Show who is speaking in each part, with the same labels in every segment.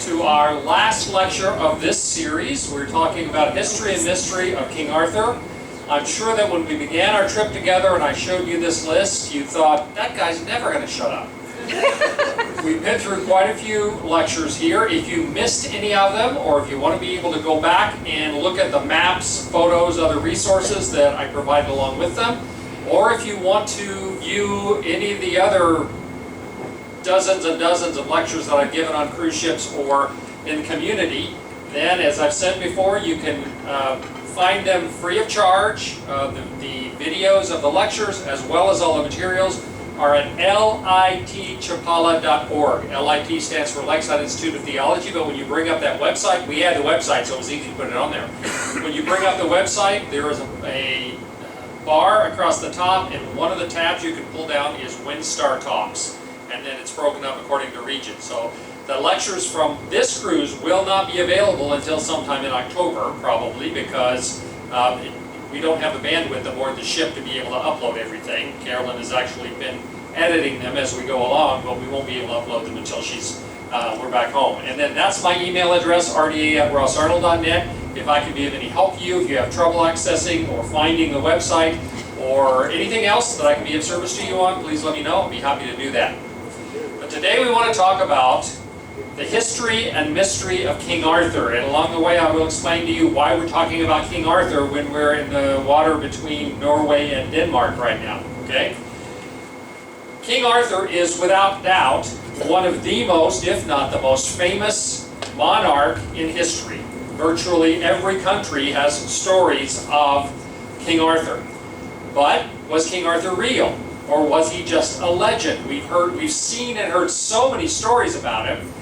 Speaker 1: to our last lecture of this series. We're talking about history and mystery of King Arthur. I'm sure that when we began our trip together and I showed you this list, you thought, that guy's never going to shut up. We've been through quite a few lectures here. If you missed any of them, or if you want to be able to go back and look at the maps, photos, other resources that I provided along with them, or if you want to view any of the other dozens and dozens of lectures that I've given on cruise ships or in community, then as I've said before, you can find them free of charge. The videos of the lectures as well as all the materials are at litchapala.org. LIT stands for Lakeside Institute of Theology, but when you bring up that website, we had the website so it was easy to put it on there. When you bring up the website, there is a bar across the top, and one of the tabs you can pull down is WinStar Talks. And then it's broken up according to region. So the lectures from this cruise will not be available until sometime in October, probably, because we don't have the bandwidth aboard the ship to be able to upload everything. Carolyn has actually been editing them as we go along, but we won't be able to upload them until we're back home. And then that's my email address, rda@rossarnold.net. If I can be of any help to you, if you have trouble accessing or finding the website or anything else that I can be of service to you on, please let me know. I'll be happy to do that. Today we want to talk about the history and mystery of King Arthur, and along the way I will explain to you why we're talking about King Arthur when we're in the water between Norway and Denmark right now. Okay? King Arthur is without doubt one of the most, if not the most famous monarch in history. Virtually every country has stories of King Arthur. But was King Arthur real? Or was he just a legend? We've seen and heard so many stories about him.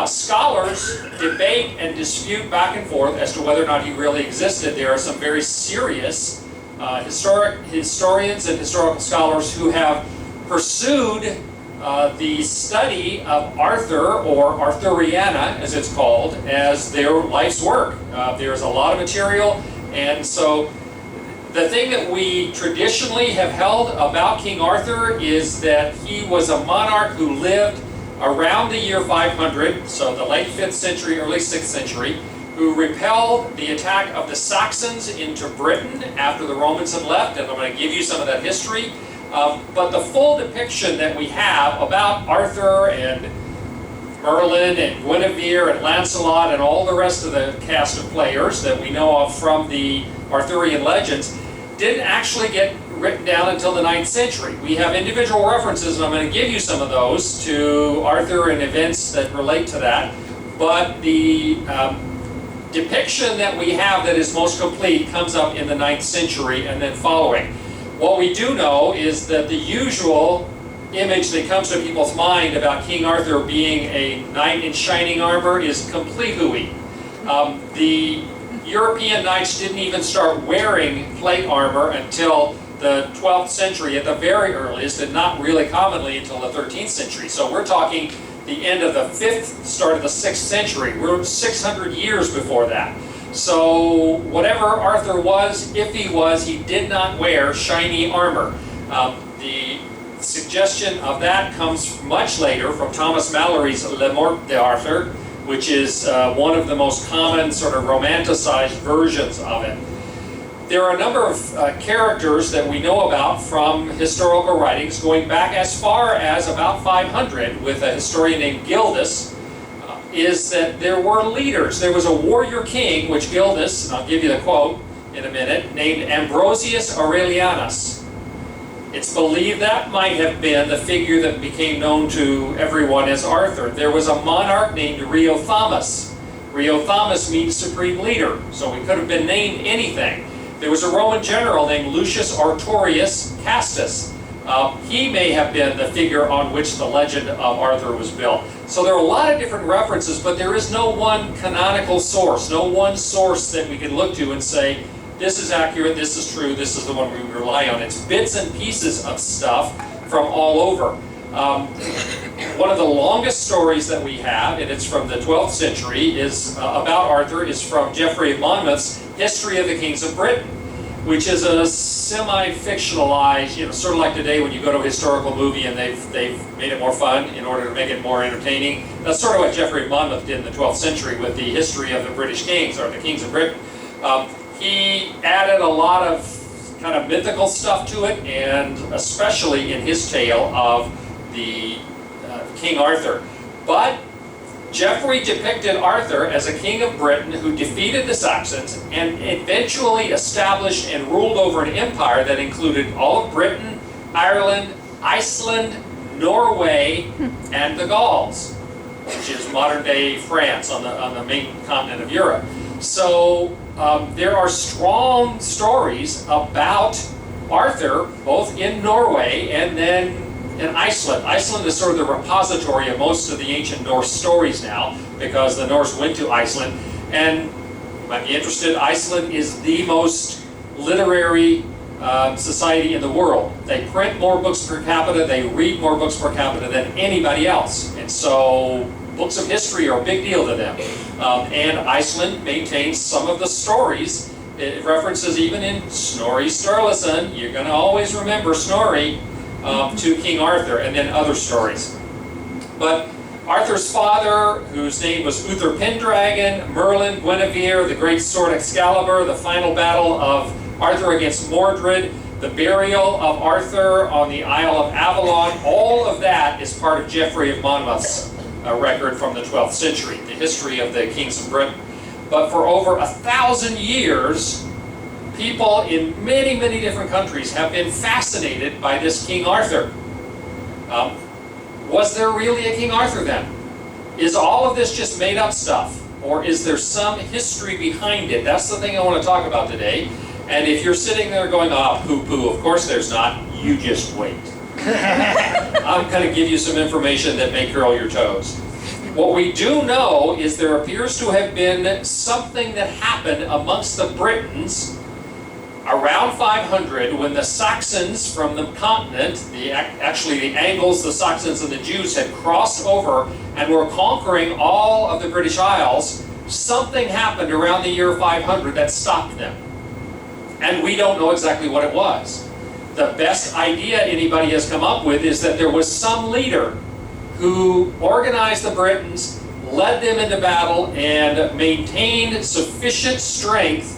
Speaker 1: Scholars debate and dispute back and forth as to whether or not he really existed. There are some very serious historians and historical scholars who have pursued the study of Arthur, or Arthuriana as it's called, as their life's work. There's a lot of material, and so the thing that we traditionally have held about King Arthur is that he was a monarch who lived around the year 500, so the late 5th century, early 6th century, who repelled the attack of the Saxons into Britain after the Romans had left, and I'm going to give you some of that history. But the full depiction that we have about Arthur and Merlin and Guinevere and Lancelot and all the rest of the cast of players that we know of from the Arthurian legends didn't actually get written down until the 9th century. We have individual references, and I'm going to give you some of those, to Arthur and events that relate to that. But the depiction that we have that is most complete comes up in the 9th century and then following. What we do know is that the usual image that comes to people's mind about King Arthur being a knight in shining armor is complete hooey. The European knights didn't even start wearing plate armor until the 12th century at the very earliest, and not really commonly until the 13th century. So we're talking the end of the 5th, start of the 6th century. We're 600 years before that. So whatever Arthur was, if he was, he did not wear shiny armor. The suggestion of that comes much later from Thomas Mallory's Le Morte d'Arthur, which is one of the most common sort of romanticized versions of it. There are a number of characters that we know about from historical writings going back as far as about 500 with a historian named Gildas, is that there were leaders. There was a warrior king, which Gildas, and I'll give you the quote in a minute, named Ambrosius Aurelianus. It's believed that might have been the figure that became known to everyone as Arthur. There was a monarch named Riothamus. Riothamus means supreme leader, so he could have been named anything. There was a Roman general named Lucius Artorius Castus. He may have been the figure on which the legend of Arthur was built. So there are a lot of different references, but there is no one canonical source, no one source that we can look to and say, this is accurate, this is true, this is the one we rely on. It's bits and pieces of stuff from all over. One of the longest stories that we have, and it's from the 12th century, is about Arthur, is from Geoffrey of Monmouth's History of the Kings of Britain, which is a semi-fictionalized, sort of like today when you go to a historical movie and they've made it more fun in order to make it more entertaining. That's sort of what Geoffrey of Monmouth did in the 12th century with the history of the British kings, or the kings of Britain. He added a lot of kind of mythical stuff to it, and especially in his tale of the King Arthur. But Geoffrey depicted Arthur as a king of Britain who defeated the Saxons and eventually established and ruled over an empire that included all of Britain, Ireland, Iceland, Norway, and the Gauls, which is modern-day France on the main continent of Europe. So there are strong stories about Arthur, both in Norway and then in Iceland. Iceland is sort of the repository of most of the ancient Norse stories now, because the Norse went to Iceland. And you might be interested, Iceland is the most literary society in the world. They print more books per capita, they read more books per capita than anybody else. And so books of history are a big deal to them. And Iceland maintains some of the stories. It references even in Snorri Sturluson, you're going to always remember Snorri, to King Arthur, and then other stories. But Arthur's father, whose name was Uther Pendragon, Merlin, Guinevere, the great sword Excalibur, the final battle of Arthur against Mordred, the burial of Arthur on the Isle of Avalon, all of that is part of Geoffrey of Monmouth's record from the 12th century, the history of the kings of Britain. But for over 1,000 years, people in many, many different countries have been fascinated by this King Arthur. Was there really a King Arthur then? Is all of this just made up stuff? Or is there some history behind it? That's the thing I want to talk about today. And if you're sitting there going, poo-poo, of course there's not, you just wait. I'm going to give you some information that may curl your toes. What we do know is there appears to have been something that happened amongst the Britons around 500, when the Saxons from the continent, actually the Angles, the Saxons, and the Jews had crossed over and were conquering all of the British Isles. Something happened around the year 500 that stopped them. And we don't know exactly what it was. The best idea anybody has come up with is that there was some leader who organized the Britons, led them into battle, and maintained sufficient strength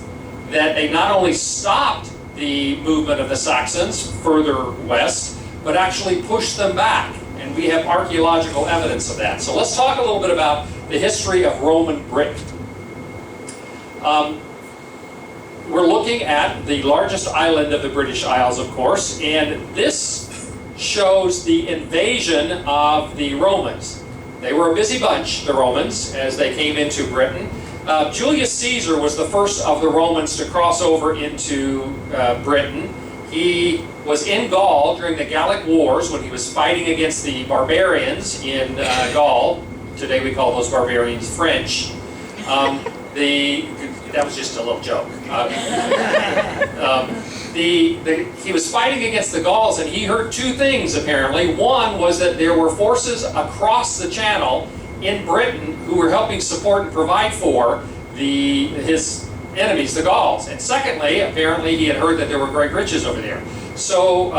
Speaker 1: that they not only stopped the movement of the Saxons further west, but actually pushed them back. And we have archaeological evidence of that. So let's talk a little bit about the history of Roman Britain. We're looking at the largest island of the British Isles, of course, and this shows the invasion of the Romans. They were a busy bunch, the Romans, as they came into Britain. Julius Caesar was the first of the Romans to cross over into Britain. He was in Gaul during the Gallic Wars when he was fighting against the barbarians in Gaul. Today we call those barbarians French. That was just a little joke. He was fighting against the Gauls, and he heard two things apparently. One was that there were forces across the Channel in Britain who were helping support and provide for his enemies, the Gauls. And secondly, apparently he had heard that there were great riches over there. So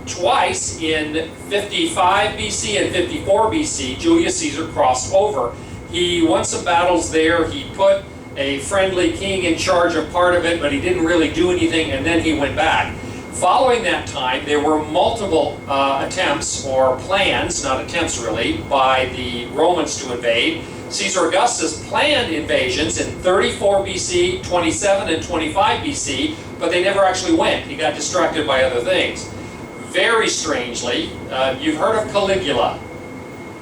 Speaker 1: twice in 55 BC and 54 BC, Julius Caesar crossed over. He won some battles there. He put a friendly king in charge of part of it, but he didn't really do anything, and then he went back. Following that time, there were multiple attempts, or plans, not attempts really, by the Romans to invade. Caesar Augustus planned invasions in 34 BC, 27 and 25 BC, but they never actually went. He got distracted by other things. Very strangely, you've heard of Caligula.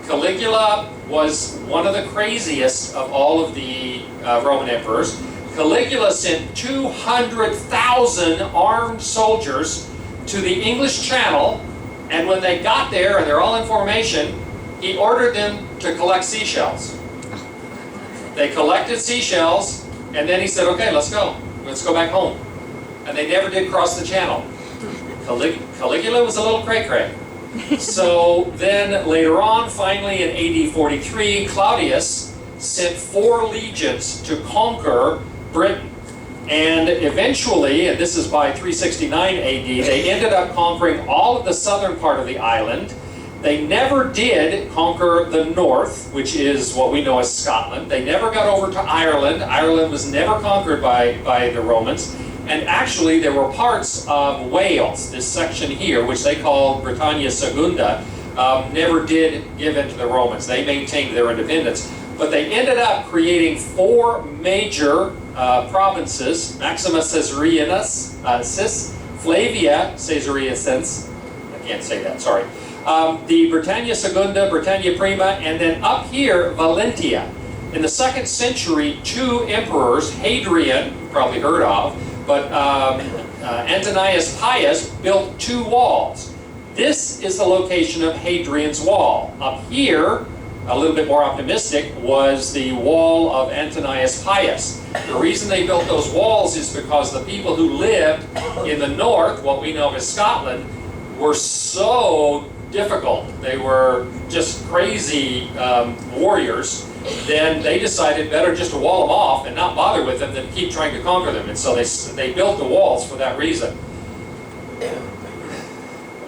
Speaker 1: Caligula was one of the craziest of all of the Roman emperors. Caligula sent 200,000 armed soldiers to the English Channel, and when they got there, and they're all in formation, he ordered them to collect seashells. They collected seashells, and then he said, okay, let's go back home. And they never did cross the Channel. Caligula was a little cray-cray. So then later on, finally in AD 43, Claudius sent 4 legions to conquer Britain. And eventually, and this is by 369 AD, they ended up conquering all of the southern part of the island. They never did conquer the north, which is what we know as Scotland. They never got over to Ireland. Ireland was never conquered by the Romans. And actually, there were parts of Wales, this section here, which they called Britannia Secunda, never did give in to the Romans. They maintained their independence. But they ended up creating four major provinces: Maxima Caesariensis, Flavia Caesariensis, I can't say that, sorry. The Britannia Secunda, Britannia Prima, and then up here, Valentia. In the 2nd century, two emperors, Hadrian, you probably heard of, but Antonius Pius built two walls. This is the location of Hadrian's wall. Up here, a little bit more optimistic, was the wall of Antonius Pius. The reason they built those walls is because the people who lived in the north, what we know as Scotland, were so difficult. They were just crazy warriors. Then they decided better just to wall them off and not bother with them than keep trying to conquer them. And so they built the walls for that reason.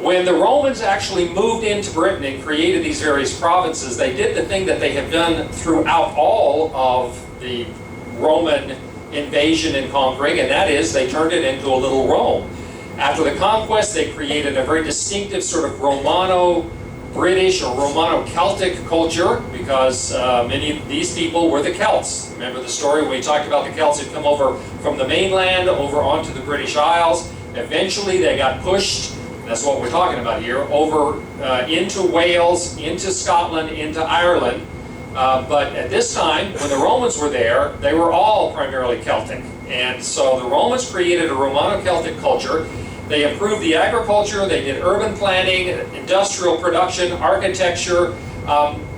Speaker 1: When the Romans actually moved into Britain and created these various provinces, they did the thing that they have done throughout all of the Roman invasion and conquering, and that is they turned it into a little Rome. After the conquest, they created a very distinctive sort of Romano-British or Romano-Celtic culture, because many of these people were the Celts. Remember the story when we talked about the Celts had come over from the mainland over onto the British Isles. Eventually they got pushed, that's what we're talking about here, over into Wales, into Scotland, into Ireland. But at this time, when the Romans were there, they were all primarily Celtic. And so the Romans created a Romano-Celtic culture. They improved the agriculture, they did urban planning, industrial production, architecture.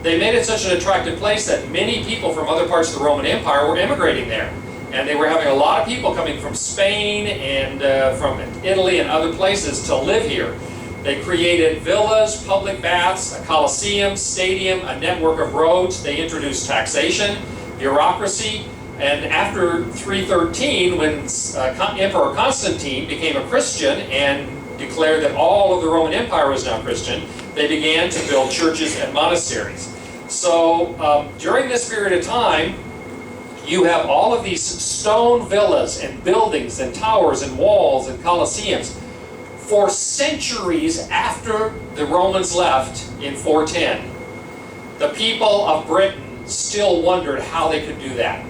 Speaker 1: They made it such an attractive place that many people from other parts of the Roman Empire were immigrating there. And they were having a lot of people coming from Spain and from Italy and other places to live here. They created villas, public baths, a coliseum, stadium, a network of roads. They introduced taxation, bureaucracy. And after 313, when Emperor Constantine became a Christian and declared that all of the Roman Empire was now Christian, they began to build churches and monasteries. So during this period of time, you have all of these stone villas and buildings and towers and walls and coliseums. For centuries after the Romans left in 410, the people of Britain still wondered how they could do that,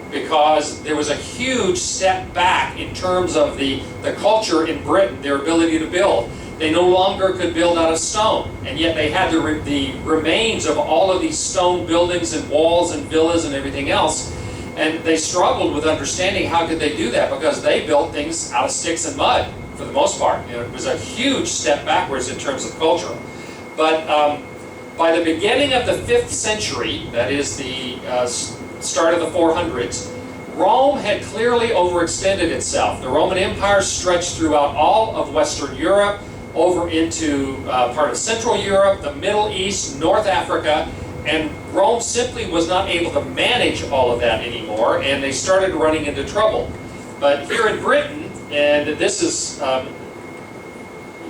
Speaker 1: because there was a huge step back in terms of the culture in Britain, their ability to build. They no longer could build out of stone, and yet they had the remains of all of these stone buildings and walls and villas and everything else. And they struggled with understanding how could they do that, because they built things out of sticks and mud for the most part. You know, it was a huge step backwards in terms of culture. But by the beginning of the 5th century, that is the start of the 400s, Rome had clearly overextended itself. The Roman Empire stretched throughout all of Western Europe, over into part of Central Europe, the Middle East, North Africa, and Rome simply was not able to manage all of that anymore, and they started running into trouble. But here in Britain, and this is,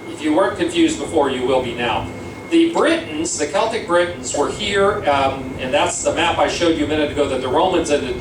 Speaker 1: if you weren't confused before, you will be now. The Britons, the Celtic Britons, were here, and that's the map I showed you a minute ago that the Romans ended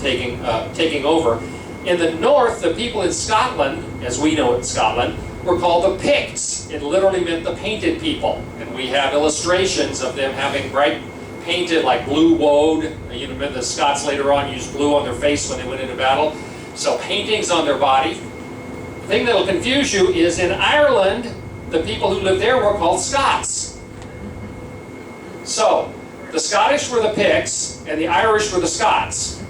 Speaker 1: up taking over. In the north, the people in Scotland, as we know it in Scotland, were called the Picts. It literally meant the painted people. And we have illustrations of them having bright painted, like blue woad. You know, the Scots later on used blue on their face when they went into battle. So paintings on their body. The thing that will confuse you is in Ireland, the people who lived there were called Scots. So, the Scottish were the Picts, and the Irish were the Scots.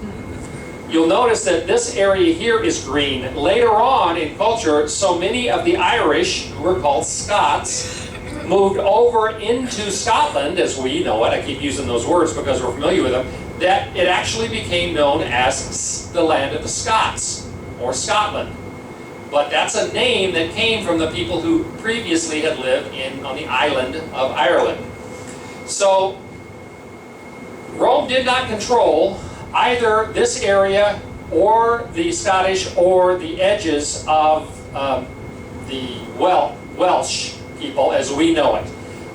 Speaker 1: You'll notice that this area here is green. Later on in culture, so many of the Irish, who were called Scots, moved over into Scotland, as we know it. I keep using those words because we're familiar with them. That it actually became known as the land of the Scots, or Scotland. But that's a name that came from the people who previously had lived on the island of Ireland. So, Rome did not control either this area or the Scottish or the edges of the Welsh people as we know it.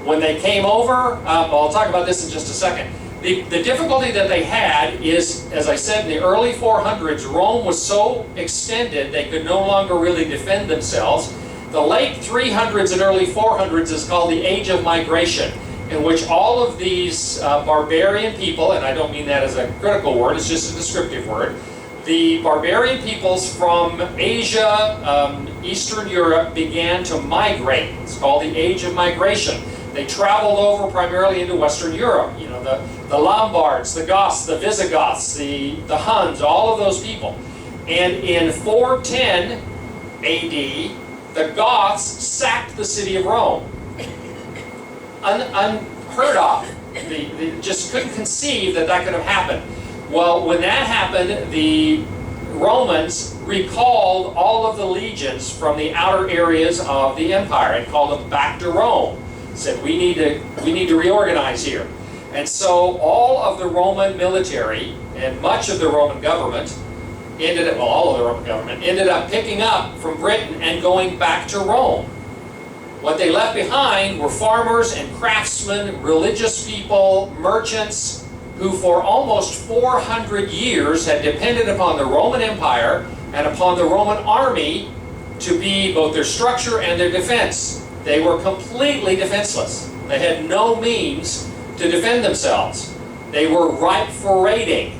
Speaker 1: When they came over, I'll talk about this in just a second. The difficulty that they had is, as I said, in the early 400s, Rome was so extended they could no longer really defend themselves. The late 300s and early 400s is called the Age of Migration, in which all of these barbarian people, and I don't mean that as a critical word, it's just a descriptive word, the barbarian peoples from Asia, Eastern Europe began to migrate. It's called the Age of Migration. They traveled over primarily into Western Europe. You know, the Lombards, the Goths, the Visigoths, the Huns, all of those people. And in 410 AD, the Goths sacked the city of Rome. Unheard of. They just couldn't conceive that that could have happened. Well, when that happened, the Romans recalled all of the legions from the outer areas of the empire and called them back to Rome. Said, we need to reorganize here. And so all of the Roman military and much of the Roman government ended up, well, all of the Roman government ended up picking up from Britain and going back to Rome. What they left behind were farmers and craftsmen, religious people, merchants, who for almost 400 years had depended upon the Roman Empire and upon the Roman army to be both their structure and their defense. They were completely defenseless. They had no means to defend themselves. They were ripe for raiding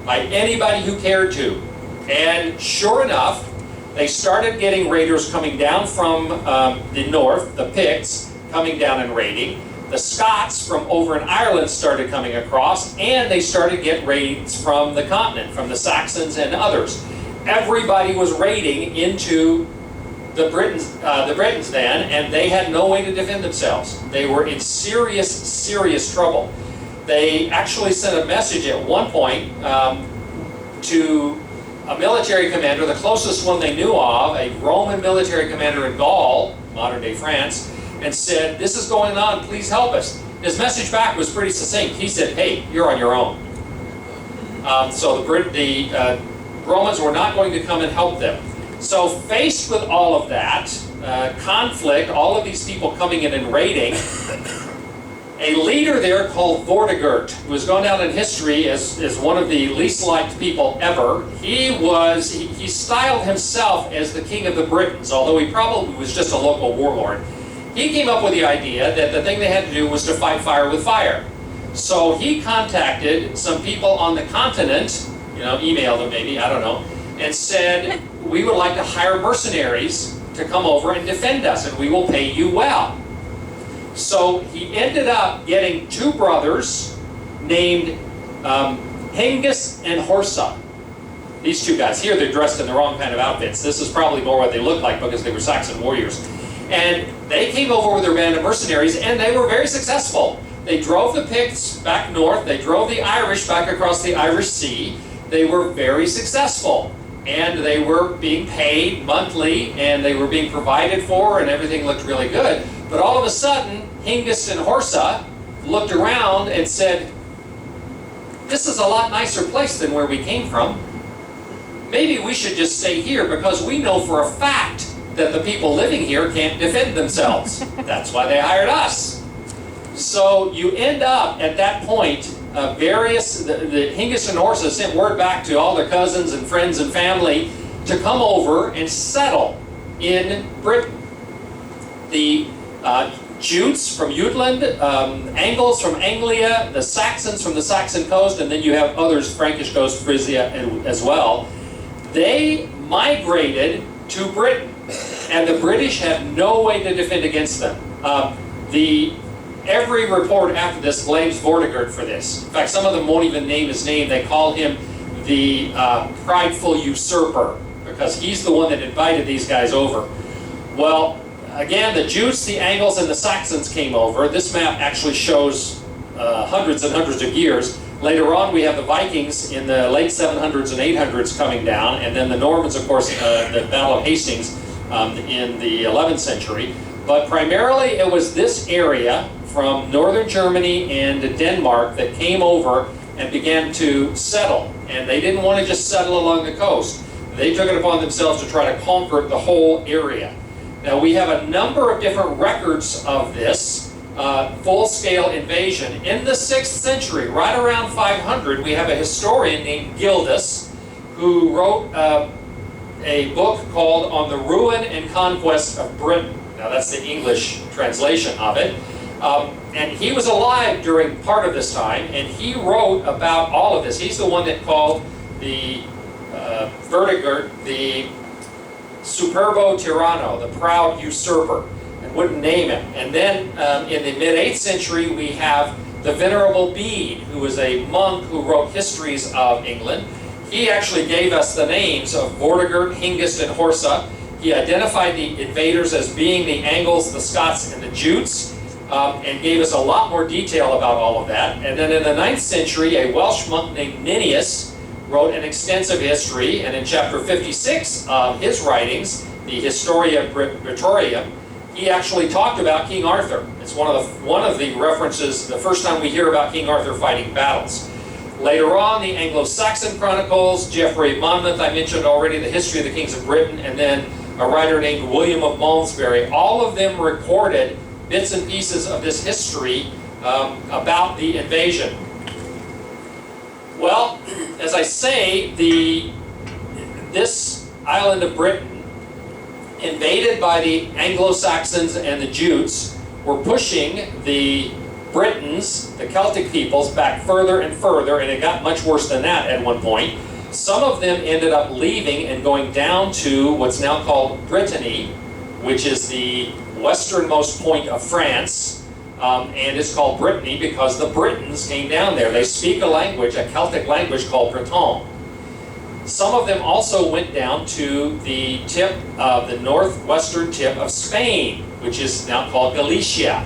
Speaker 1: by anybody who cared to. And sure enough, they started getting raiders coming down from the north, the Picts, coming down and raiding. The Scots from over in Ireland started coming across, and they started to get raids from the continent, from the Saxons and others. Everybody was raiding into the Britons then, and they had no way to defend themselves. They were in serious, serious trouble. They actually sent a message at one point to a military commander, the closest one they knew of, a Roman military commander in Gaul, modern-day France, and said, "This is going on, please help us." His message back was pretty succinct. He said, "Hey, you're on your own." So the Romans were not going to come and help them. So faced with all of that conflict, all of these people coming in and raiding, a leader there called Vortigern, who has gone down in history as one of the least liked people ever. He styled himself as the king of the Britons, although he probably was just a local warlord. He came up with the idea that the thing they had to do was to fight fire with fire. So he contacted some people on the continent, emailed them maybe, I don't know, and said, "We would like to hire mercenaries to come over and defend us, and we will pay you well." So he ended up getting two brothers named Hengist and Horsa. These two guys. Here they're dressed in the wrong kind of outfits. This is probably more what they look like because they were Saxon warriors. And they came over with their band of mercenaries, and they were very successful. They drove the Picts back north. They drove the Irish back across the Irish Sea. They were very successful. And they were being paid monthly, and they were being provided for, and everything looked really good. But all of a sudden, Hengist and Horsa looked around and said, "This is a lot nicer place than where we came from. Maybe we should just stay here because we know for a fact that the people living here can't defend themselves. That's why they hired us." So you end up at that point, the Hengist and Horsa sent word back to all their cousins and friends and family to come over and settle in Britain. The Jutes from Jutland, Angles from Anglia, the Saxons from the Saxon coast, and then you have others, Frankish coast, Frisia as well. They migrated to Britain, and the British had no way to defend against them. Every report after this blames Vortigern for this. In fact, some of them won't even name his name. They call him the prideful usurper, because he's the one that invited these guys over. Well, again, the Jutes, the Angles, and the Saxons came over. This map actually shows hundreds and hundreds of years. Later on, we have the Vikings in the late 700s and 800s coming down, and then the Normans, of course, the Battle of Hastings in the 11th century. But primarily, it was this area from northern Germany and Denmark that came over and began to settle. And they didn't want to just settle along the coast. They took it upon themselves to try to conquer the whole area. Now we have a number of different records of this full-scale invasion. In the 6th century, right around 500, we have a historian named Gildas who wrote a book called On the Ruin and Conquest of Britain. Now that's the English translation of it. And he was alive during part of this time, and he wrote about all of this. He's the one that called the Vortigern the Superbo Tyranno, the proud usurper, and wouldn't name him. And then in the mid-8th century, we have the Venerable Bede, who was a monk who wrote histories of England. He actually gave us the names of Vortigern, Hengist, and Horsa. He identified the invaders as being the Angles, the Scots, and the Jutes, and gave us a lot more detail about all of that. And then in the 9th century, a Welsh monk named Nennius wrote an extensive history, and in chapter 56 of his writings, the Historia Brittorium, he actually talked about King Arthur. It's one of the references, the first time we hear about King Arthur fighting battles. Later on, the Anglo-Saxon Chronicles, Geoffrey Monmouth, I mentioned already, the History of the Kings of Britain, and then a writer named William of Malmesbury. All of them recorded bits and pieces of this history about the invasion. Well, as I say, this island of Britain, invaded by the Anglo-Saxons and the Jutes, were pushing the Britons, the Celtic peoples, back further and further, and it got much worse than that at one point. Some of them ended up leaving and going down to what's now called Brittany, which is the westernmost point of France. And it's called Brittany because the Britons came down there. They speak a language, a Celtic language called Breton. Some of them also went down to the tip of the northwestern tip of Spain, which is now called Galicia.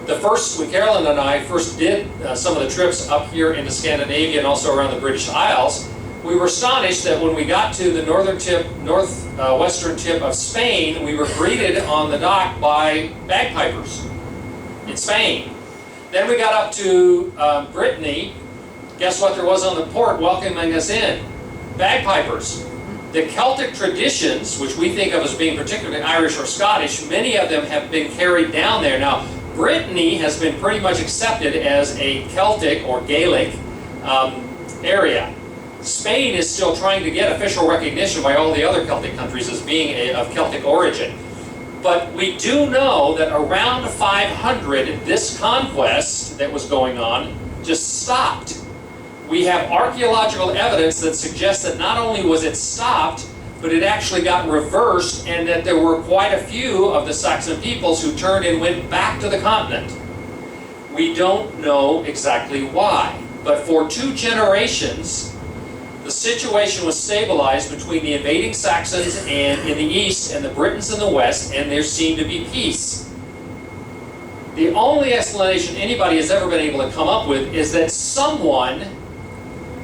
Speaker 1: When Carolyn and I first did some of the trips up here into Scandinavia and also around the British Isles, we were astonished that when we got to the northwestern tip of Spain, we were greeted on the dock by bagpipers in Spain. Then we got up to Brittany. Guess what there was on the port welcoming us in? Bagpipers. The Celtic traditions, which we think of as being particularly Irish or Scottish, many of them have been carried down there. Now, Brittany has been pretty much accepted as a Celtic or Gaelic area. Spain is still trying to get official recognition by all the other Celtic countries as being of Celtic origin. But we do know that around 500, this conquest that was going on just stopped. We have archaeological evidence that suggests that not only was it stopped, but it actually got reversed, and that there were quite a few of the Saxon peoples who turned and went back to the continent. We don't know exactly why, but for 2 generations, the situation was stabilized between the invading Saxons and in the east and the Britons in the west, and there seemed to be peace. The only explanation anybody has ever been able to come up with is that someone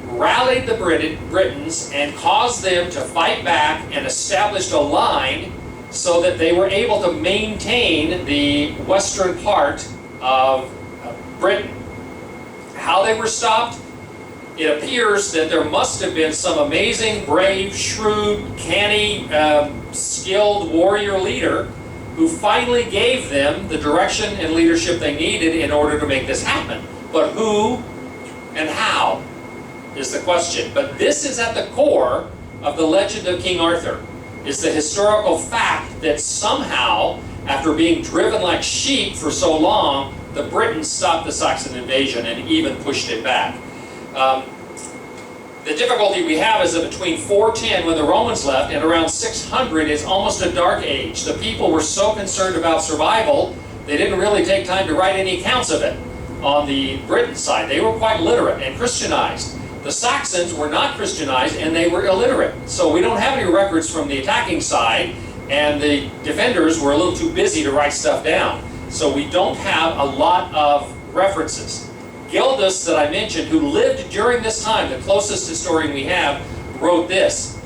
Speaker 1: rallied the Britons and caused them to fight back and established a line so that they were able to maintain the western part of Britain. How they were stopped? It appears that there must have been some amazing, brave, shrewd, canny, skilled warrior leader who finally gave them the direction and leadership they needed in order to make this happen. But who and how is the question. But this is at the core of the legend of King Arthur. It's the historical fact that somehow, after being driven like sheep for so long, the Britons stopped the Saxon invasion and even pushed it back. The difficulty we have is that between 410, when the Romans left, and around 600 is almost a dark age. The people were so concerned about survival, they didn't really take time to write any accounts of it. On the Britain side, they were quite literate and Christianized. The Saxons were not Christianized and they were illiterate. So we don't have any records from the attacking side, and the defenders were a little too busy to write stuff down. So we don't have a lot of references. Gildas, that I mentioned, who lived during this time, the closest historian we have, wrote this.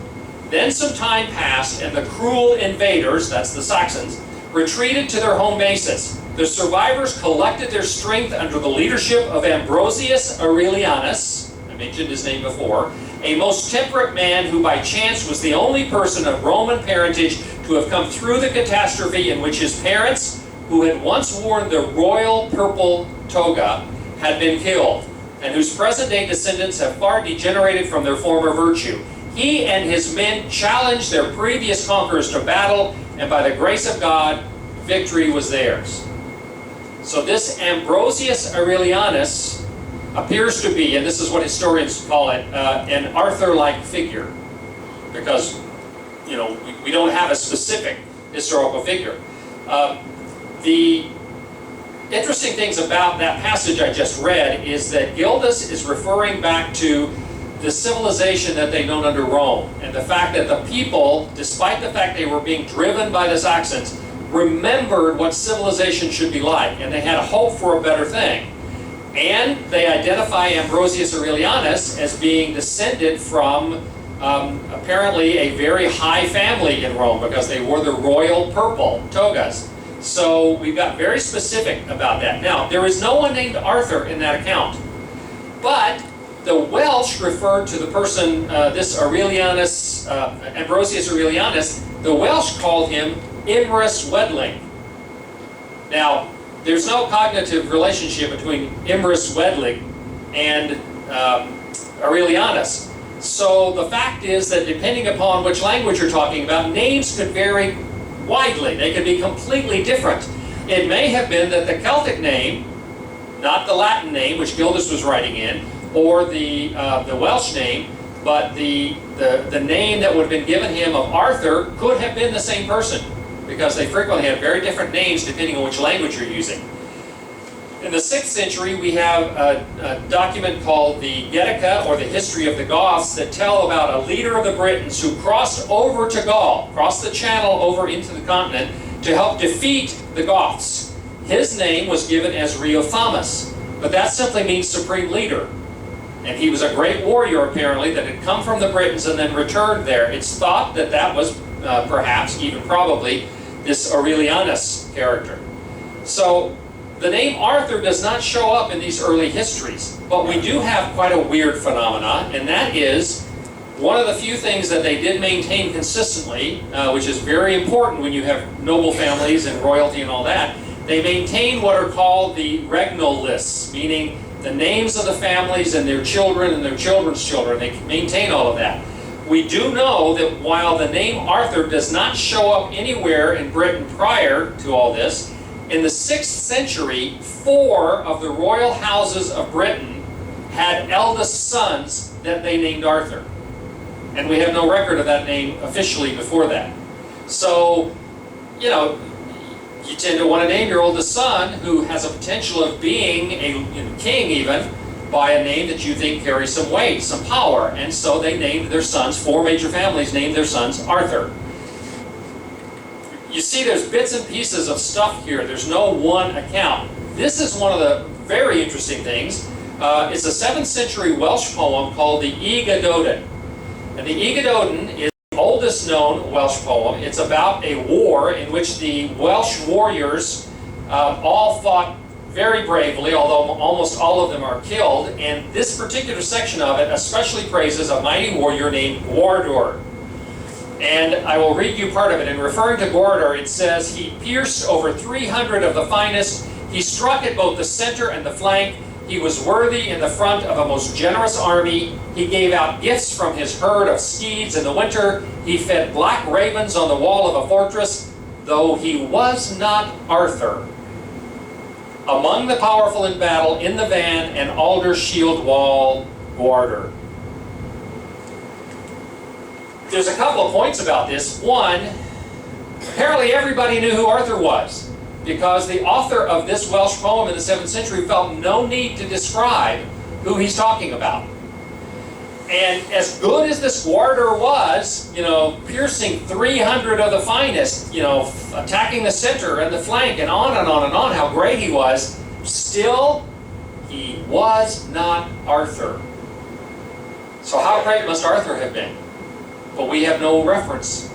Speaker 1: Then some time passed, and the cruel invaders, that's the Saxons, retreated to their home bases. The survivors collected their strength under the leadership of Ambrosius Aurelianus, mentioned his name before, a most temperate man who by chance was the only person of Roman parentage to have come through the catastrophe in which his parents, who had once worn the royal purple toga, had been killed, and whose present-day descendants have far degenerated from their former virtue. He and his men challenged their previous conquerors to battle, and by the grace of God, victory was theirs. So this Ambrosius Aurelianus appears to be, and this is what historians call it, an Arthur-like figure, because we don't have a specific historical figure. The interesting things about that passage I just read is that Gildas is referring back to the civilization that they'd known under Rome, and the fact that the people, despite the fact they were being driven by the Saxons, remembered what civilization should be like, and they had a hope for a better thing. And they identify Ambrosius Aurelianus as being descended from apparently a very high family in Rome, because they wore the royal purple togas. So we've got very specific about that. Now, there is no one named Arthur in that account, but the Welsh referred to the person, this Aurelianus, Ambrosius Aurelianus, the Welsh called him Imrus Wedling. Now, there's no cognitive relationship between Imrus Wedling and Aurelianus. So the fact is that depending upon which language you're talking about, names could vary widely. They could be completely different. It may have been that the Celtic name, not the Latin name, which Gildas was writing in, or the Welsh name, but the name that would have been given him of Arthur could have been the same person, because they frequently had very different names depending on which language you're using. In the 6th century, we have a document called the Getica, or the History of the Goths, that tell about a leader of the Britons who crossed over to Gaul, crossed the channel over into the continent to help defeat the Goths. His name was given as Riothamus, but that simply means supreme leader. And he was a great warrior, apparently, that had come from the Britons and then returned there. It's thought that that was perhaps, even probably, this Aurelianus character. So the name Arthur does not show up in these early histories, but we do have quite a weird phenomenon, and that is one of the few things that they did maintain consistently, which is very important when you have noble families and royalty and all that. They maintain what are called the regnal lists, meaning the names of the families and their children and their children's children. They maintain all of that. We do know that while the name Arthur does not show up anywhere in Britain prior to all this, in the 6th century, 4 of the royal houses of Britain had eldest sons that they named Arthur. And we have no record of that name officially before that. So, you tend to want to name your oldest son, who has a potential of being a king even, by a name that you think carries some weight, some power. And so they named their sons, 4 major families named their sons Arthur. You see, there's bits and pieces of stuff here. There's no one account. This is one of the very interesting things. It's a 7th century Welsh poem called the Egadodin. And the Egadodin is the oldest known Welsh poem. It's about a war in which the Welsh warriors all fought very bravely, although almost all of them are killed. And this particular section of it especially praises a mighty warrior named Gwardur. And I will read you part of it. In referring to Gwardur, it says, "He pierced over 300 of the finest. He struck at both the center and the flank. He was worthy in the front of a most generous army. He gave out gifts from his herd of steeds in the winter. He fed black ravens on the wall of a fortress, though he was not Arthur. Among the powerful in battle, in the van and alder shield wall, Gwardur." There's a couple of points about this. One, apparently everybody knew who Arthur was, because the author of this Welsh poem in the 7th century felt no need to describe who he's talking about. And as good as this Gwardur was, piercing 300 of the finest, attacking the center and the flank and on and on and on, how great he was, still, he was not Arthur. So how great must Arthur have been? But we have no reference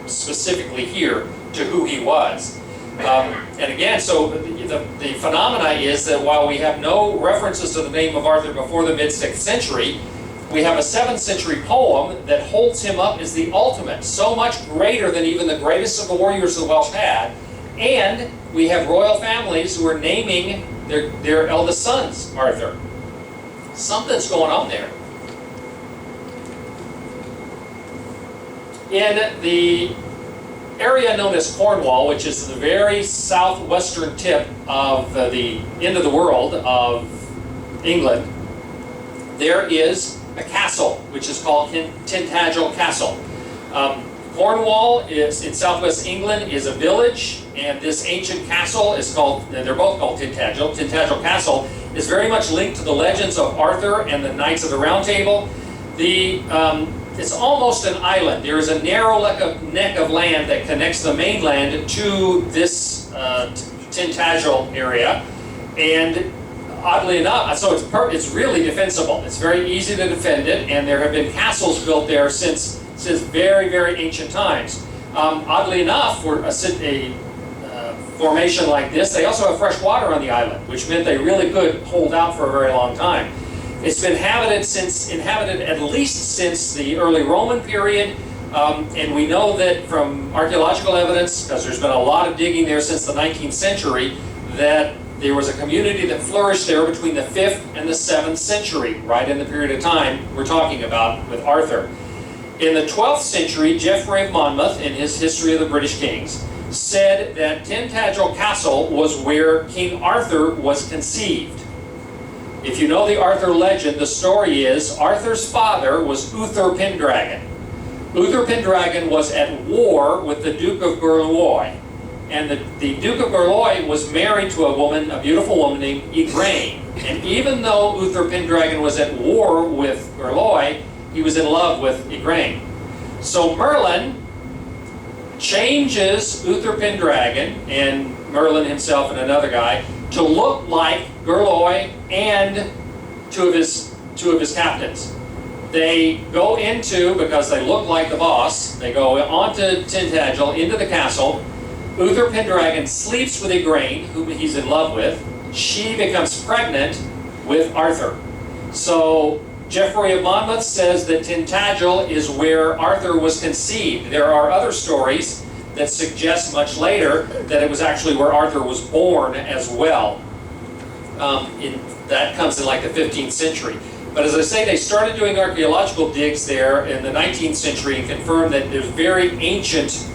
Speaker 1: specifically here to who he was. And again, so the phenomena is that while we have no references to the name of Arthur before the mid-6th century, We have a 7th century poem that holds him up as the ultimate, so much greater than even the greatest of the warriors the Welsh had. And we have royal families who are naming their eldest sons Arthur. Something's going on there. In the area known as Cornwall, which is the very southwestern tip of the end of the world of England, there is a castle, which is called Tintagel Castle. Cornwall is in southwest England, is a village, and this ancient castle is called, they're both called Tintagel. Tintagel Castle is very much linked to the legends of Arthur and the Knights of the Round Table. It's almost an island. There is a narrow neck of land that connects the mainland to this Tintagel area, and oddly enough, so it's really defensible. It's very easy to defend it, and there have been castles built there since very, very ancient times. Oddly enough, for a formation like this, they also have fresh water on the island, which meant they really could hold out for a very long time. It's been inhabited at least since the early Roman period, and we know that from archaeological evidence, because there's been a lot of digging there since the 19th century, that there was a community that flourished there between the 5th and the 7th century, right in the period of time we're talking about with Arthur. In the 12th century, Geoffrey of Monmouth, in his History of the British Kings, said that Tintagel Castle was where King Arthur was conceived. If you know the Arthur legend, the story is Arthur's father was Uther Pendragon. Uther Pendragon was at war with the Duke of Burloy. And the Duke of Burloy was married to a beautiful woman named Igraine. And even though Uther Pendragon was at war with Burloy, he was in love with Igraine. So Merlin changes Uther Pendragon, and Merlin himself and another guy, to look like Burloy and two of his captains. They go into, because they look like the boss, they go onto Tintagel, into the castle. Uther Pendragon sleeps with Igraine, whom he's in love with. She becomes pregnant with Arthur. So Geoffrey of Monmouth says that Tintagel is where Arthur was conceived. There are other stories that suggest much later that it was actually where Arthur was born as well. That comes in like the 15th century. But as I say, they started doing archaeological digs there in the 19th century and confirmed that there's very ancient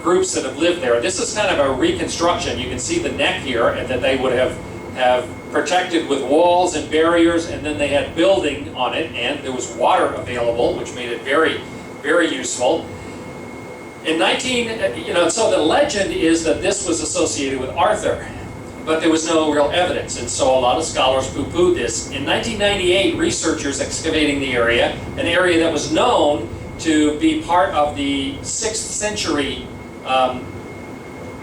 Speaker 1: groups that have lived there. This is kind of a reconstruction. You can see the neck here, and that they would have protected with walls and barriers, and then they had building on it, and there was water available, which made it very, very useful. So the legend is that this was associated with Arthur, but there was no real evidence, and so a lot of scholars poo-pooed this. In 1998, researchers excavating the area, an area that was known to be part of the 6th century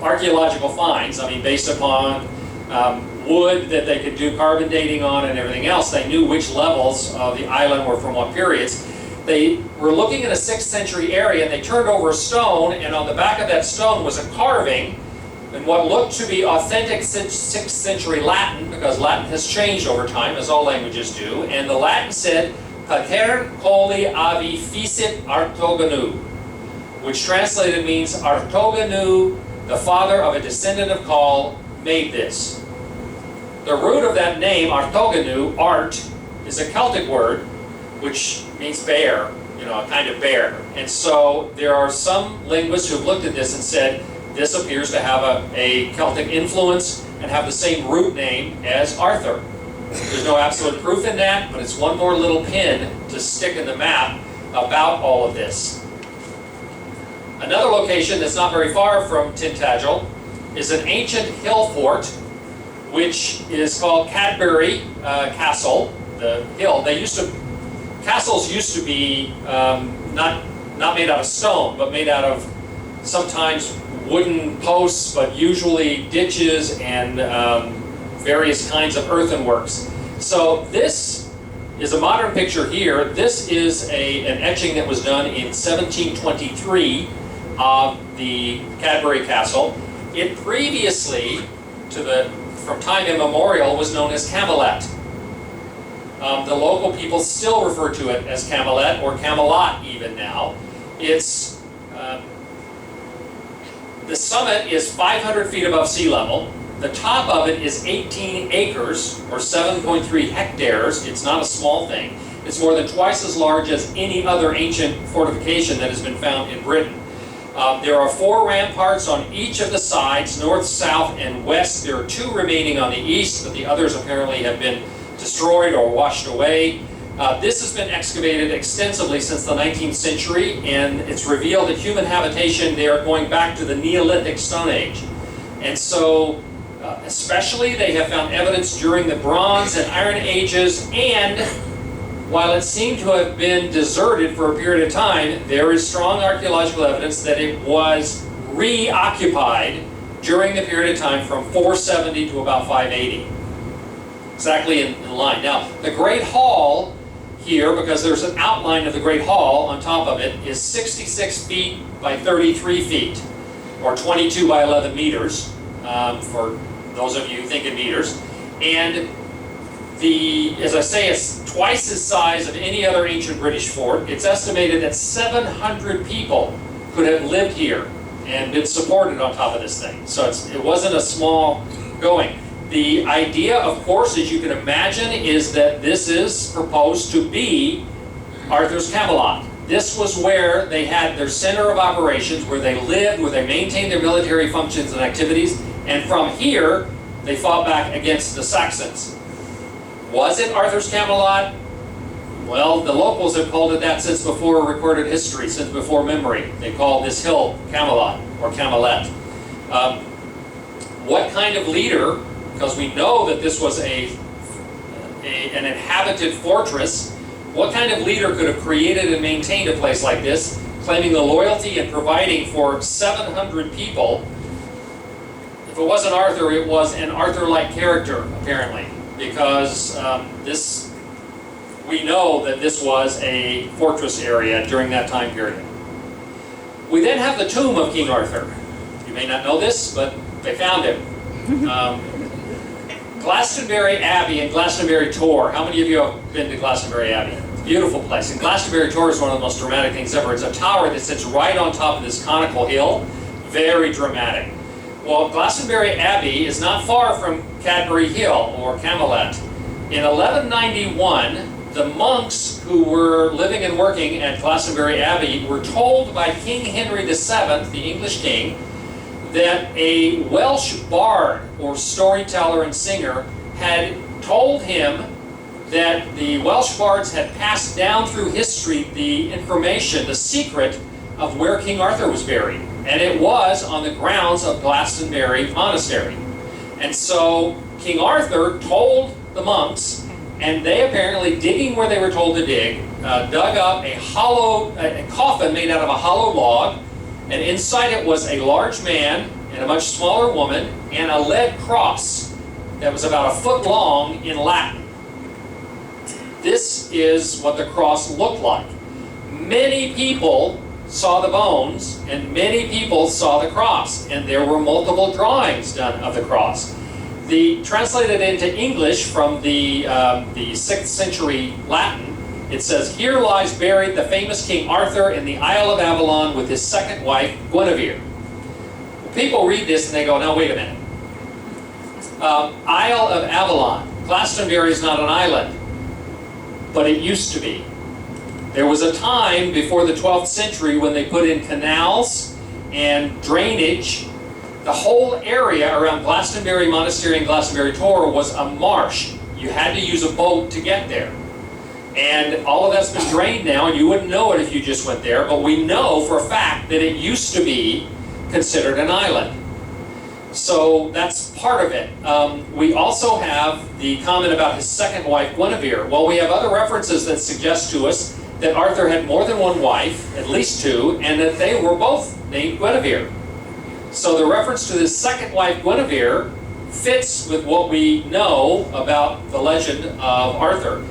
Speaker 1: archaeological finds, based upon wood that they could do carbon dating on and everything else, they knew which levels of the island were from what periods. They were looking at a 6th century area, and they turned over a stone, and on the back of that stone was a carving in what looked to be authentic 6th century Latin, because Latin has changed over time, as all languages do, and the Latin said, Pater coli avi ficit Artogonu, which translated means Artogonu, the father of a descendant of Col, made this. The root of that name, Artogonu, art, is a Celtic word, which means bear, a kind of bear. And so there are some linguists who have looked at this and said, this appears to have a Celtic influence and have the same root name as Arthur. There's no absolute proof in that, but it's one more little pin to stick in the map about all of this. Another location that's not very far from Tintagel is an ancient hill fort, which is called Cadbury Castle. The hill. Castles used to be not made out of stone, but made out of sometimes wooden posts, but usually ditches and various kinds of earthenworks. So this is a modern picture here. This is an etching that was done in 1723 of the Cadbury Castle. It previously, from time immemorial, was known as Camelot. The local people still refer to it as Camelot, or Camelot even now. It's the summit is 500 feet above sea level. The top of it is 18 acres, or 7.3 hectares. It's not a small thing. It's more than twice as large as any other ancient fortification that has been found in Britain. There are 4 ramparts on each of the sides, north, south, and west. There are 2 remaining on the east, but the others apparently have been destroyed or washed away. This has been excavated extensively since the 19th century, and it's revealed that human habitation there going back to the Neolithic Stone Age. And so, especially, they have found evidence during the Bronze and Iron Ages, and while it seemed to have been deserted for a period of time, there is strong archaeological evidence that it was reoccupied during the period of time from 470 to about 580. Exactly in line. Now, the Great Hall here, because there's an outline of the Great Hall on top of it, is 66 feet by 33 feet, or 22 by 11 meters, for those of you thinking meters. And as I say, it's twice the size of any other ancient British fort. It's estimated that 700 people could have lived here and been supported on top of this thing. So it wasn't a small going. The idea, of course, as you can imagine, is that this is proposed to be Arthur's Camelot. This was where they had their center of operations, where they lived, where they maintained their military functions and activities, and from here, they fought back against the Saxons. Was it Arthur's Camelot? Well, the locals have called it that since before recorded history, since before memory. They call this hill Camelot, or Camelot. What kind of leader, because we know that this was an inhabited fortress, what kind of leader could have created and maintained a place like this, claiming the loyalty and providing for 700 people? If it wasn't Arthur, it was an Arthur-like character, apparently, because we know that this was a fortress area during that time period. We then have the tomb of King Arthur. You may not know this, but they found him. Glastonbury Abbey and Glastonbury Tor. How many of you have been to Glastonbury Abbey? Beautiful place. And Glastonbury Tor is one of the most dramatic things ever. It's a tower that sits right on top of this conical hill. Very dramatic. Well, Glastonbury Abbey is not far from Cadbury Hill, or Camelot. In 1191, the monks who were living and working at Glastonbury Abbey were told by King Henry VII, the English king, that a Welsh bard, or storyteller and singer, had told him that the Welsh bards had passed down through history the information, the secret of where King Arthur was buried. And it was on the grounds of Glastonbury Monastery. And so King Arthur told the monks, and they apparently, digging where they were told to dig, dug up a coffin made out of a hollow log, and inside it was a large man and a much smaller woman and a lead cross that was about 1 foot long in Latin. This is what the cross looked like. Many people saw the bones, and many people saw the cross, and there were multiple drawings done of the cross. Translated into English from the 6th century Latin, it says, "Here lies buried the famous King Arthur in the Isle of Avalon with his second wife, Guinevere." People read this and they go, now wait a minute. Isle of Avalon. Glastonbury is not an island, but it used to be. There was a time before the 12th century when they put in canals and drainage. The whole area around Glastonbury Monastery and Glastonbury Tor was a marsh. You had to use a boat to get there. And all of that's been drained now, and you wouldn't know it if you just went there, but we know for a fact that it used to be considered an island. So that's part of it. We also have the comment about his second wife, Guinevere. Well, we have other references that suggest to us that Arthur had more than one wife, at least 2, and that they were both named Guinevere. So the reference to his second wife, Guinevere, fits with what we know about the legend of Arthur.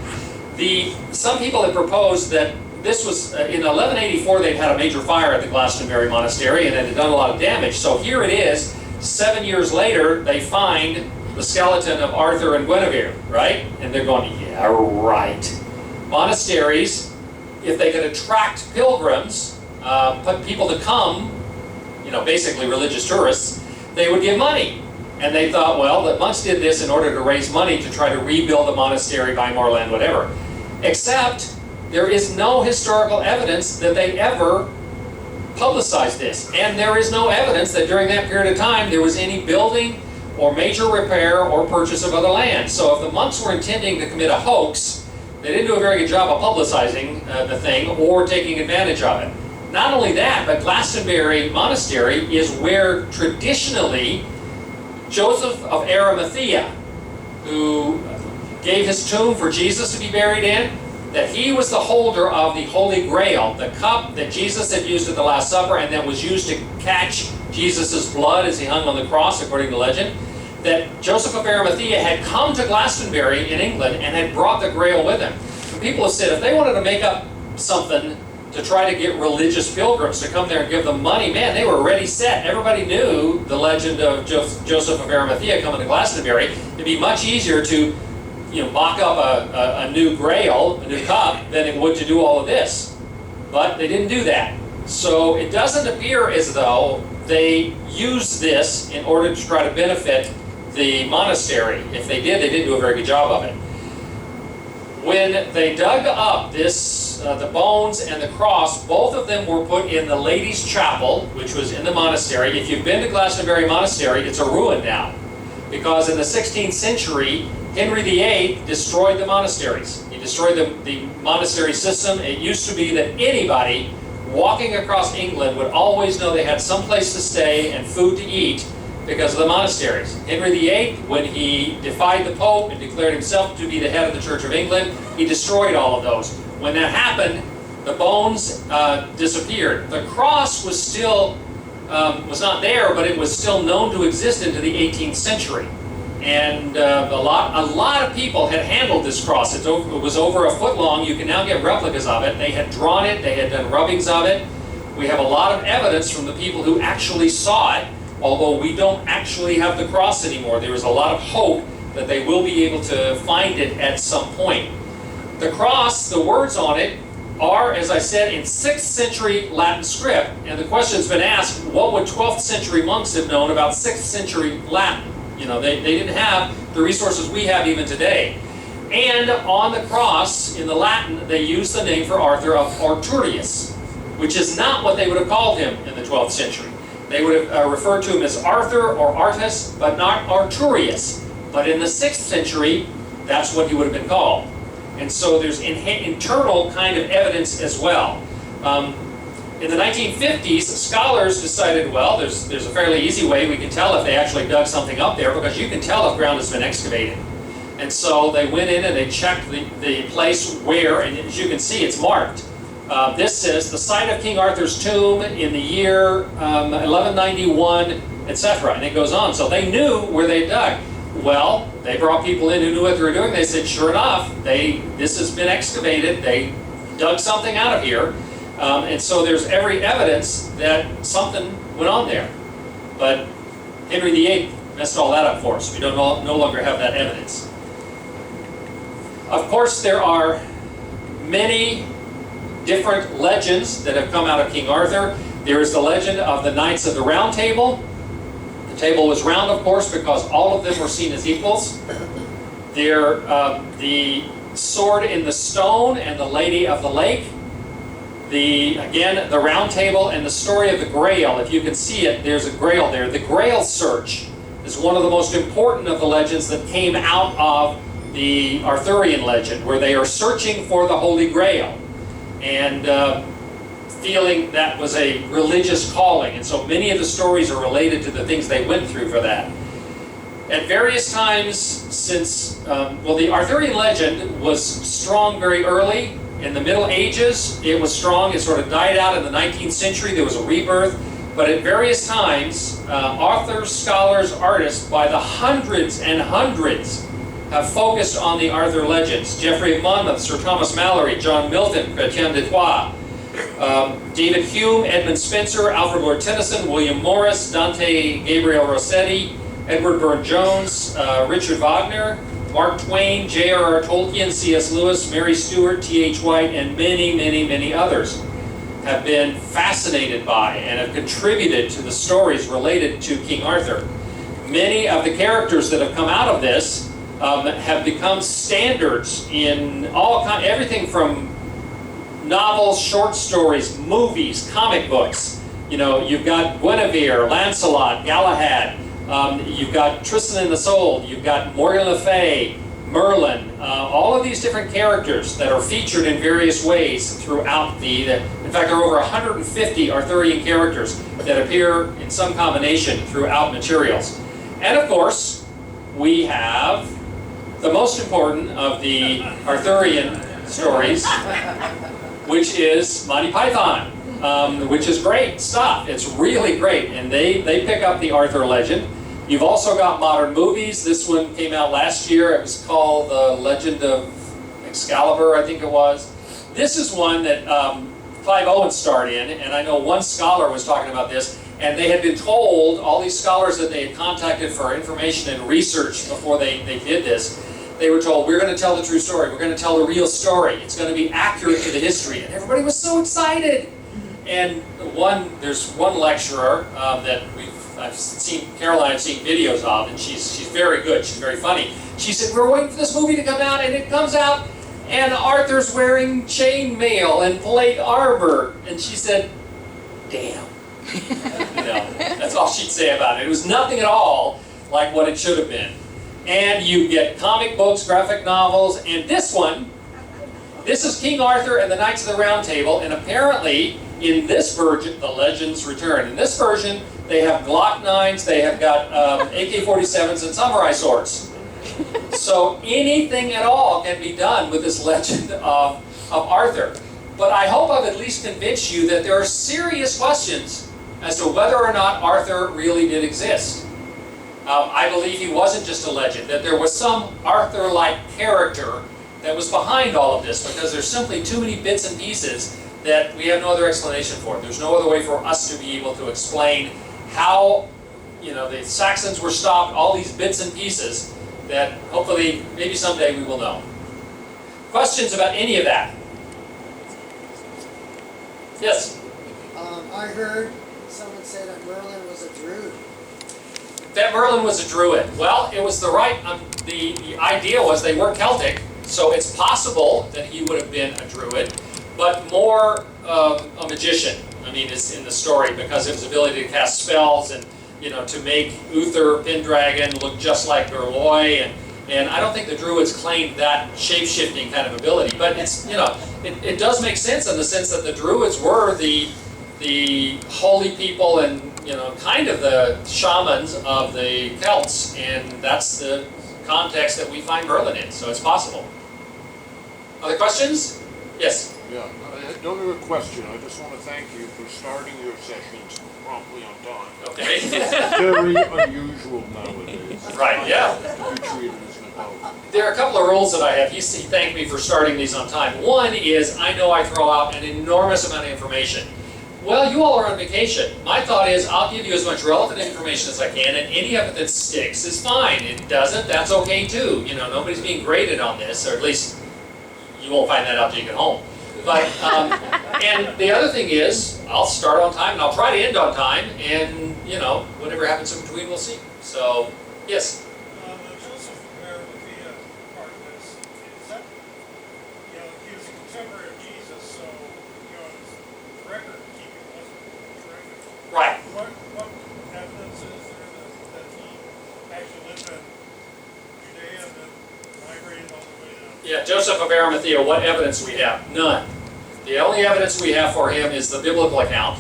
Speaker 1: Some people have proposed that this was, in 1184, they'd had a major fire at the Glastonbury Monastery, and it had done a lot of damage. So here it is, 7 years later, they find the skeleton of Arthur and Guinevere, right? And they're going, yeah, right. Monasteries, if they could attract pilgrims, put people to come, basically religious tourists, they would give money. And they thought, well, the monks did this in order to raise money to try to rebuild the monastery, buy more land, whatever. Except, there is no historical evidence that they ever publicized this. And there is no evidence that during that period of time there was any building or major repair or purchase of other land. So if the monks were intending to commit a hoax, they didn't do a very good job of publicizing the thing or taking advantage of it. Not only that, but Glastonbury Monastery is where traditionally Joseph of Arimathea, who gave his tomb for Jesus to be buried in, that he was the holder of the Holy Grail, the cup that Jesus had used at the Last Supper and that was used to catch Jesus' blood as he hung on the cross, according to legend, that Joseph of Arimathea had come to Glastonbury in England and had brought the Grail with him. And people have said if they wanted to make up something to try to get religious pilgrims to come there and give them money, man, they were ready set. Everybody knew the legend of Joseph of Arimathea coming to Glastonbury. It'd be much easier to mock up a new Grail, a new cup, than it would to do all of this. But they didn't do that. So it doesn't appear as though they used this in order to try to benefit the monastery. If they did, they didn't do a very good job of it. When they dug up the bones and the cross, both of them were put in the Ladies' Chapel, which was in the monastery. If you've been to Glastonbury Monastery, it's a ruin now. Because in the 16th century, Henry VIII destroyed the monasteries. He destroyed the monastery system. It used to be that anybody walking across England would always know they had some place to stay and food to eat because of the monasteries. Henry VIII, when he defied the Pope and declared himself to be the head of the Church of England, he destroyed all of those. When that happened, the bones disappeared. The cross was still was not there, but it was still known to exist into the 18th century. And a lot of people had handled this cross. It was over a foot long. You can now get replicas of it. They had drawn it. They had done rubbings of it. We have a lot of evidence from the people who actually saw it, although we don't actually have the cross anymore. There is a lot of hope that they will be able to find it at some point. The cross, the words on it, are, as I said, in 6th century Latin script. And the question's been asked, what would 12th century monks have known about 6th century Latin? They didn't have the resources we have even today. And on the cross, in the Latin, they used the name for Arthur of Arturius, which is not what they would have called him in the 12th century. They would have referred to him as Arthur or Artus, but not Arturius. But in the 6th century, that's what he would have been called. And so there's internal kind of evidence as well. In the 1950s, scholars decided, well, there's a fairly easy way we can tell if they actually dug something up there, because you can tell if ground has been excavated. And so they went in and they checked the place where, and as you can see, it's marked. This says the site of King Arthur's tomb in the year 1191, etc. And it goes on. So they knew where they dug. Well, they brought people in who knew what they were doing. They said, sure enough, this has been excavated. They dug something out of here. And so there's every evidence that something went on there. But Henry VIII messed all that up for us. We no longer have that evidence. Of course, there are many different legends that have come out of King Arthur. There is the legend of the Knights of the Round Table. The table was round, of course, because all of them were seen as equals. The Sword in the Stone and the Lady of the Lake. Again, the Round Table and the story of the Grail. If you can see it, there's a Grail there. The Grail search is one of the most important of the legends that came out of the Arthurian legend, where they are searching for the Holy Grail and feeling that was a religious calling. And so many of the stories are related to the things they went through for that. At various times since, the Arthurian legend was strong very early. In the Middle Ages, it was strong. It sort of died out in the 19th century. There was a rebirth. But at various times, authors, scholars, artists, by the hundreds and hundreds, have focused on the Arthur legends. Geoffrey of Monmouth, Sir Thomas Malory, John Milton, Chrétien de Troyes, David Hume, Edmund Spenser, Alfred Lord Tennyson, William Morris, Dante Gabriel Rossetti, Edward Burne-Jones, Richard Wagner, Mark Twain, J.R.R. Tolkien, C.S. Lewis, Mary Stewart, T.H. White, and many, many, many others have been fascinated by and have contributed to the stories related to King Arthur. Many of the characters that have come out of this have become standards in everything from novels, short stories, movies, comic books. You know, you've got Guinevere, Lancelot, Galahad, you've got Tristan and Isolde, you've got Morgan Le Fay, Merlin, all of these different characters that are featured in various ways throughout in fact, there are over 150 Arthurian characters that appear in some combination throughout materials. And of course, we have the most important of the Arthurian stories, which is Monty Python, which is great stuff. It's really great, and they pick up the Arthur legend. You've also got modern movies. This one came out last year. It was called The Legend of Excalibur, I think it was. This is one that Clive Owen starred in, and I know one scholar was talking about this, and they had been told, all these scholars that they had contacted for information and research before they did this, they were told, we're going to tell the true story, we're going to tell the real story, it's going to be accurate to the history, and everybody was so excited. And there's one lecturer that I've seen videos of, and she's very good, she's very funny. She said, we're waiting for this movie to come out, and it comes out, and Arthur's wearing chainmail and plate armor. And she said, damn. That's all she'd say about it. It was nothing at all like what it should have been. And you get comic books, graphic novels, and this is King Arthur and the Knights of the Round Table, and apparently in this version, the legends return. In this version, they have Glock 9s, they have got AK-47s, and samurai swords. So anything at all can be done with this legend of Arthur. But I hope I've at least convinced you that there are serious questions as to whether or not Arthur really did exist. I believe he wasn't just a legend, that there was some Arthur-like character that was behind all of this, because there's simply too many bits and pieces that we have no other explanation for. There's no other way for us to be able to explain how, the Saxons were stopped, all these bits and pieces that hopefully, maybe someday we will know. Questions about any of that? Yes?
Speaker 2: I heard someone say that Merlin was a druid.
Speaker 1: That Merlin was a druid. Well, it was the idea was they were Celtic, so it's possible that he would have been a druid, but more a magician. I mean, it's in the story, because of his ability to cast spells and, to make Uther Pendragon look just like Gorloy, and I don't think the Druids claimed that shape-shifting kind of ability, but it's, it does make sense in the sense that the Druids were the holy people and, kind of the shamans of the Celts, and that's the context that we find Merlin in, so it's possible. Other questions? Yes?
Speaker 3: Yeah, I don't have a question. I just want to thank you for starting your sessions promptly on time.
Speaker 1: Okay.
Speaker 3: Very unusual nowadays.
Speaker 1: Right, yeah.
Speaker 3: To be treated as an adult.
Speaker 1: There are a couple of rules that I have. He thanked me for starting these on time. One is, I know I throw out an enormous amount of information. Well, you all are on vacation. My thought is, I'll give you as much relevant information as I can, and any of it that sticks is fine. It doesn't, that's okay too. Nobody's being graded on this, or at least you won't find that out till you get home. But, and the other thing is, I'll start on time and I'll try to end on time, and, whatever happens in between, we'll see. So, yes?
Speaker 4: The Joseph of Arimathea part of this, is that, he was a contemporary of Jesus, so, his record keeping wasn't correct.
Speaker 1: Right.
Speaker 4: What evidence is there that he actually lived in Judea and then migrated all the way down?
Speaker 1: Yeah, Joseph of Arimathea, what evidence we have? None. The only evidence we have for him is the biblical account,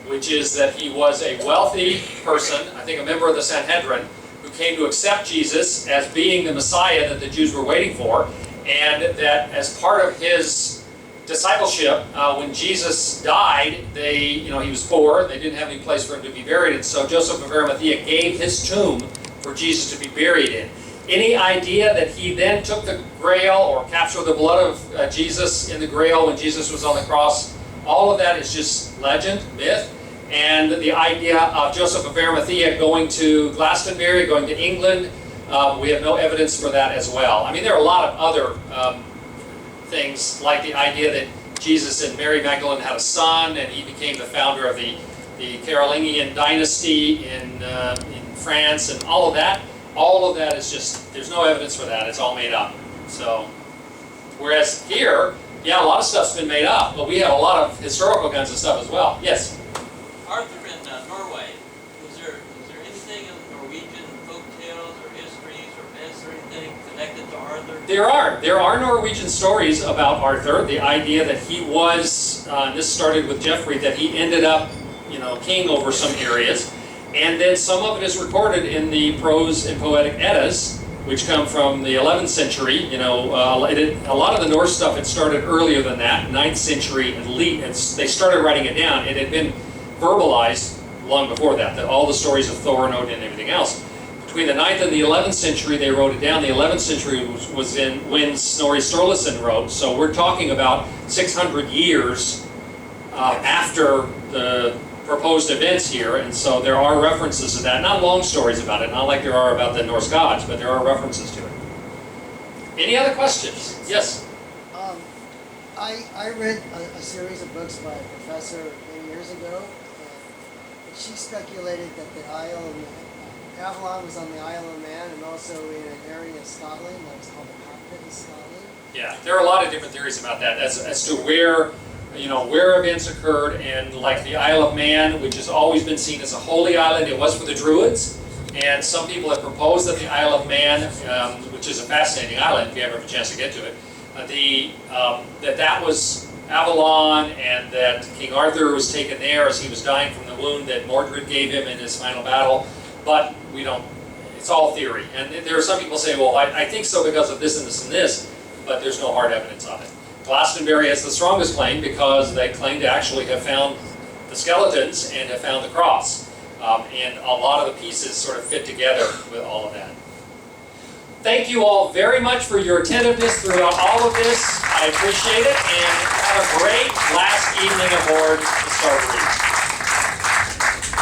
Speaker 1: which is that he was a wealthy person, I think a member of the Sanhedrin, who came to accept Jesus as being the Messiah that the Jews were waiting for, and that as part of his discipleship, when Jesus died, he was poor, they didn't have any place for him to be buried, and so Joseph of Arimathea gave his tomb for Jesus to be buried in. Any idea that he then took the grail or captured the blood of Jesus in the grail when Jesus was on the cross, all of that is just legend, myth, and the idea of Joseph of Arimathea going to Glastonbury, going to England. We have no evidence for that as well. I mean, there are a lot of other things, like the idea that Jesus and Mary Magdalene had a son, and he became the founder of the Carolingian dynasty in France, and all of that. All of that is just, there's no evidence for that. It's all made up. So, whereas here, yeah, a lot of stuff's been made up, but we have a lot of historical kinds of stuff as well. Yes?
Speaker 5: Arthur in Norway, was there anything in Norwegian folk tales or histories or myths or anything connected to Arthur?
Speaker 1: There are Norwegian stories about Arthur. The idea that he was, this started with Geoffrey, that he ended up, king over some areas. And then some of it is recorded in the prose and poetic Eddas, which come from the 11th century. A lot of the Norse stuff had started earlier than that, 9th century at least. They started writing it down. It had been verbalized long before that all the stories of Thor and Odin and everything else. Between the 9th and the 11th century, they wrote it down. The 11th century was in when Snorri Sturluson wrote. So we're talking about 600 years after the proposed events here, and so there are references to that. Not long stories about it, not like there are about the Norse gods, but there are references to it. Any other questions? Yes?
Speaker 2: I read a series of books by a professor many years ago, and she speculated that the Isle of Avalon was on the Isle of Man, and also in an area of Scotland that was called the Cockpit of Scotland.
Speaker 1: Yeah, there are a lot of different theories about that as to where events occurred, and like the Isle of Man, which has always been seen as a holy island. It was for the Druids, and some people have proposed that the Isle of Man, which is a fascinating island if you ever have a chance to get to it, that was Avalon, and that King Arthur was taken there as he was dying from the wound that Mordred gave him in his final battle. But we don't, it's all theory. And there are some people say, well, I think so because of this and this and this, but there's no hard evidence on it. Glastonbury has the strongest claim because they claim to actually have found the skeletons and have found the cross. And a lot of the pieces sort of fit together with all of that. Thank you all very much for your attentiveness throughout all of this. I appreciate it, and have a great last evening aboard the Starboard.